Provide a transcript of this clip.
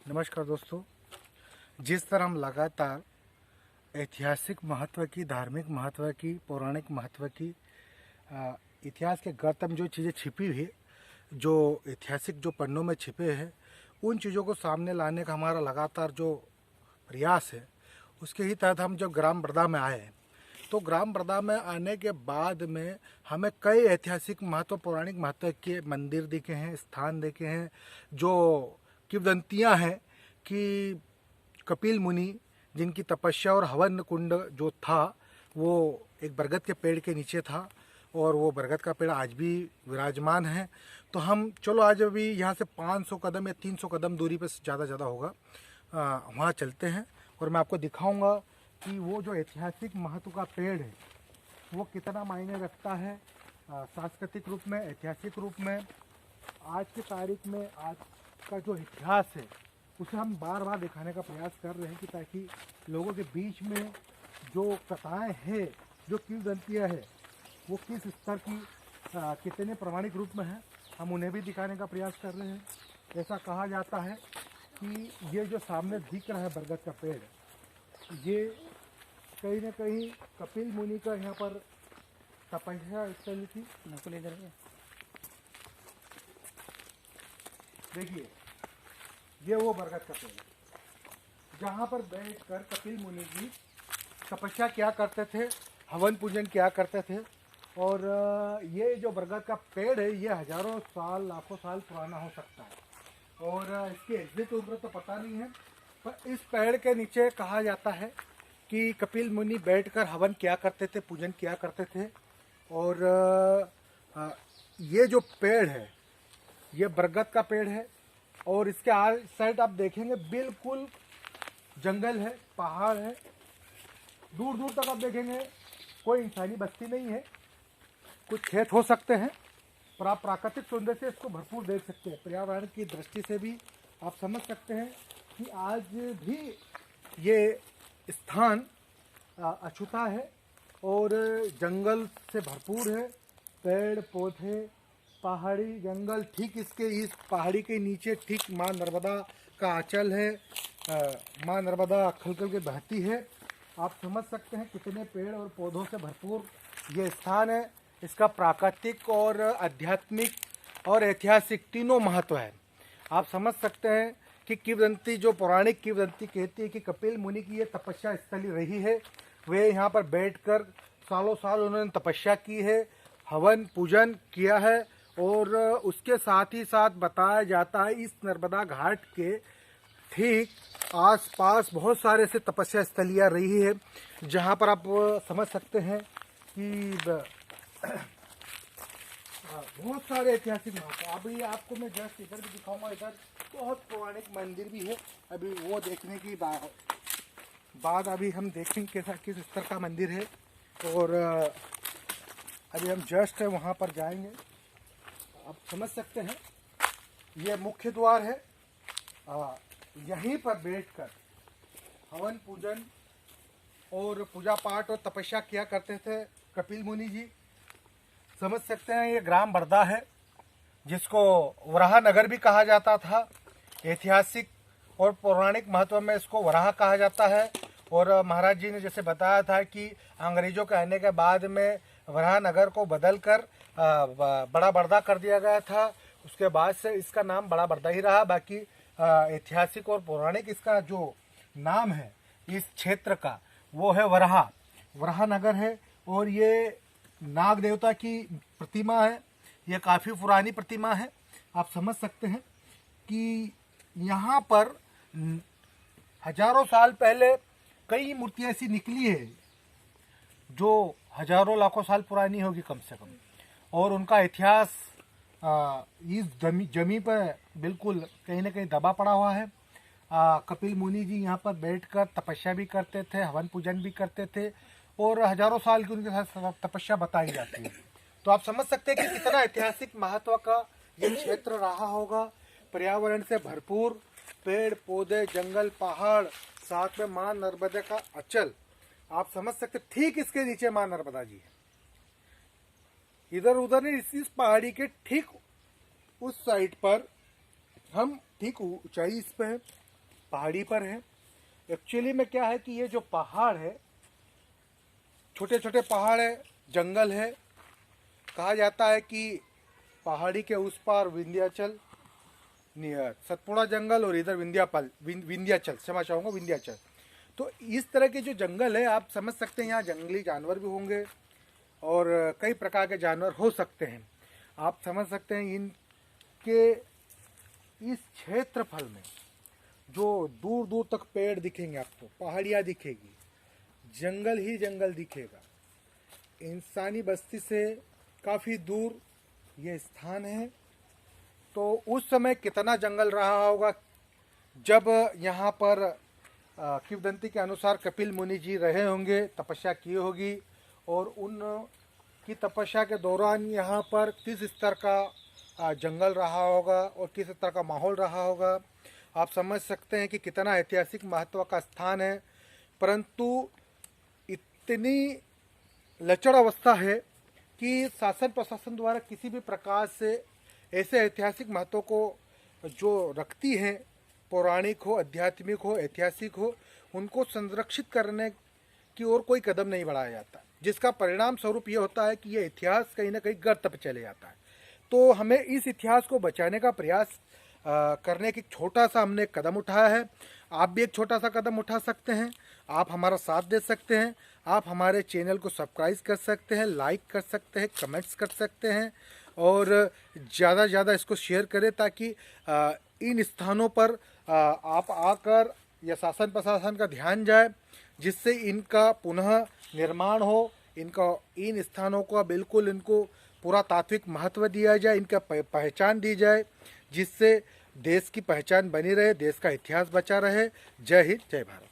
नमस्कार दोस्तों। जिस तरह हम लगातार ऐतिहासिक महत्व की, धार्मिक महत्व की, पौराणिक महत्व की, इतिहास के गर्त में जो चीज़ें छिपी हुई है, जो ऐतिहासिक जो पन्नों में छिपे हैं, उन चीज़ों को सामने लाने का हमारा लगातार जो प्रयास है, उसके ही तहत हम जब ग्राम बर्दा में आए हैं, तो ग्राम बर्दा में आने के बाद में हमें कई ऐतिहासिक महत्व, पौराणिक महत्व के मंदिर दिखे हैं, स्थान देखे हैं, जो किंवदंतियाँ हैं कि कपिल मुनि जिनकी तपस्या और हवन कुंड जो था वो एक बरगद के पेड़ के नीचे था, और वो बरगद का पेड़ आज भी विराजमान है। तो हम चलो आज अभी यहाँ से 500 कदम या 300 कदम दूरी पर ज़्यादा होगा, वहाँ चलते हैं और मैं आपको दिखाऊंगा कि वो जो ऐतिहासिक महत्व का पेड़ है वो कितना मायने रखता है, सांस्कृतिक रूप में, ऐतिहासिक रूप में, आज की तारीख में, आज का जो इतिहास है उसे हम बार बार दिखाने का प्रयास कर रहे हैं कि ताकि लोगों के बीच में जो कथाएं हैं, जो किंवदंतियां हैं, वो किस स्तर की, कितने प्रामाणिक रूप में है, हम उन्हें भी दिखाने का प्रयास कर रहे हैं। ऐसा कहा जाता है कि ये जो सामने दिख रहा है बरगद का पेड़, ये कहीं ना कहीं कपिल मुनि का यहाँ पर तपस्या स्थल थी। नकुल इधर है, देखिए ये वो बरगद का पेड़ है जहाँ पर बैठकर कपिल मुनि जी तपस्या क्या करते थे, हवन पूजन क्या करते थे। और ये जो बरगद का पेड़ है ये हजारों साल, लाखों साल पुराना हो सकता है, और इसकी एग्जैक्ट उम्र तो पता नहीं है, पर इस पेड़ के नीचे कहा जाता है कि कपिल मुनि बैठकर हवन क्या करते थे, पूजन क्या करते थे। और ये जो पेड़ है ये बरगद का पेड़ है, और इसके आर साइड आप देखेंगे बिल्कुल जंगल है, पहाड़ है, दूर दूर तक आप देखेंगे कोई इंसानी बस्ती नहीं है, कुछ खेत हो सकते हैं, पर आप प्राकृतिक सौंदर्य से इसको भरपूर देख सकते हैं। पर्यावरण की दृष्टि से भी आप समझ सकते हैं कि आज भी ये स्थान अछूता है और जंगल से भरपूर है, पेड़ पौधे, पहाड़ी जंगल। ठीक इसके इस पहाड़ी के नीचे ठीक माँ नर्मदा का आंचल है, माँ नर्मदा खलखल के बहती है। आप समझ सकते हैं कितने पेड़ और पौधों से भरपूर ये स्थान है। इसका प्राकृतिक और आध्यात्मिक और ऐतिहासिक तीनों महत्व है। आप समझ सकते हैं कि किंवदंती, जो पौराणिक किंवदंती कहती है कि कपिल मुनि की ये तपस्या स्थली रही है, वे यहाँ पर बैठकर सालों साल उन्होंने तपस्या की है, हवन पूजन किया है। और उसके साथ ही साथ बताया जाता है इस नर्मदा घाट के ठीक आसपास बहुत सारे से तपस्या स्थलियाँ रही है, जहाँ पर आप समझ सकते हैं कि बहुत सारे ऐतिहासिक महत्व। अभी आपको मैं जस्ट इधर भी दिखाऊंगा, इधर बहुत पौराणिक मंदिर भी है। अभी वो देखने की बाद अभी हम देखेंगे कैसा, किस स्तर का मंदिर है। और अभी हम जस्ट वहाँ पर जाएंगे। आप समझ सकते हैं ये मुख्य द्वार है, यहीं पर बैठकर हवन पूजन और पूजा पाठ और तपस्या किया करते थे कपिल मुनि जी। समझ सकते हैं ये ग्राम बर्दा है, जिसको वराह नगर भी कहा जाता था। ऐतिहासिक और पौराणिक महत्व में इसको वराह कहा जाता है। और महाराज जी ने जैसे बताया था कि अंग्रेजों के आने के बाद में वराह नगर को बदलकर बड़ा बर्दा कर दिया गया था। उसके बाद से इसका नाम बड़ा बर्दा ही रहा। बाकी ऐतिहासिक और पौराणिक इसका जो नाम है इस क्षेत्र का वो है वराह नगर है। और ये नाग देवता की प्रतिमा है, ये काफ़ी पुरानी प्रतिमा है। आप समझ सकते हैं कि यहाँ पर हजारों साल पहले कई मूर्तियाँ ऐसी निकली है जो हजारों लाखों साल पुरानी होगी कम से कम, और उनका इतिहास इस जमी पर बिल्कुल कहीं ना कहीं दबा पड़ा हुआ है। कपिल मुनि जी यहाँ पर बैठकर तपस्या भी करते थे, हवन पूजन भी करते थे, और हजारों साल की उनके साथ तपस्या बताई जाती है। तो आप समझ सकते हैं कि कितना ऐतिहासिक महत्व का ये क्षेत्र रहा होगा। पर्यावरण से भरपूर, पेड़ पौधे, जंगल, पहाड़, साथ में माँ नर्मदा का अचल। आप समझ सकते, ठीक इसके नीचे माँ नर्मदा जी है। इधर उधर इस पहाड़ी के ठीक उस साइड पर हम ठीक ऊंचाई इस पे है, पहाड़ी पर है। एक्चुअली में क्या है कि ये जो पहाड़ है, छोटे छोटे पहाड़ है, जंगल है। कहा जाता है कि पहाड़ी के उस पार विंध्याचल, सतपुड़ा जंगल, और इधर विंध्याचल, क्षमा चाहूँगा, विंध्याचल। तो इस तरह के जो जंगल है, आप समझ सकते हैं यहाँ जंगली जानवर भी होंगे और कई प्रकार के जानवर हो सकते हैं। आप समझ सकते हैं इनके इस क्षेत्रफल में जो दूर दूर तक पेड़ दिखेंगे, आपको पहाड़ियाँ दिखेगी, जंगल ही जंगल दिखेगा। इंसानी बस्ती से काफ़ी दूर ये स्थान है। तो उस समय कितना जंगल रहा होगा जब यहाँ पर किंवदंती के अनुसार कपिल मुनि जी रहे होंगे, तपस्या की होगी, और उन की तपस्या के दौरान यहाँ पर किस स्तर का जंगल रहा होगा और किस स्तर का माहौल रहा होगा। आप समझ सकते हैं कि कितना ऐतिहासिक महत्व का स्थान है। परंतु इतनी लचड़ अवस्था है कि शासन प्रशासन द्वारा किसी भी प्रकार से ऐसे ऐतिहासिक महत्व को जो रखती हैं, पौराणिक हो, आध्यात्मिक हो, ऐतिहासिक हो, उनको संरक्षित करने की ओर कोई कदम नहीं बढ़ाया जाता, जिसका परिणाम स्वरूप ये होता है कि ये इतिहास कहीं ना कहीं गर्त पर चले जाता है। तो हमें इस इतिहास को बचाने का प्रयास करने की छोटा सा हमने कदम उठाया है। आप भी एक छोटा सा कदम उठा सकते हैं। आप हमारा साथ दे सकते हैं। आप हमारे चैनल को सब्सक्राइब कर सकते हैं, लाइक कर सकते हैं, कमेंट्स कर सकते हैं, और ज़्यादा से ज़्यादा इसको शेयर करें ताकि इन स्थानों पर आप आकर या शासन प्रशासन का ध्यान जाए, जिससे इनका पुनः निर्माण हो, इन स्थानों का बिल्कुल इनको पूरा तात्विक महत्व दिया जाए, इनका पहचान दी जाए, जिससे देश की पहचान बनी रहे, देश का इतिहास बचा रहे। जय हिंद, जय भारत।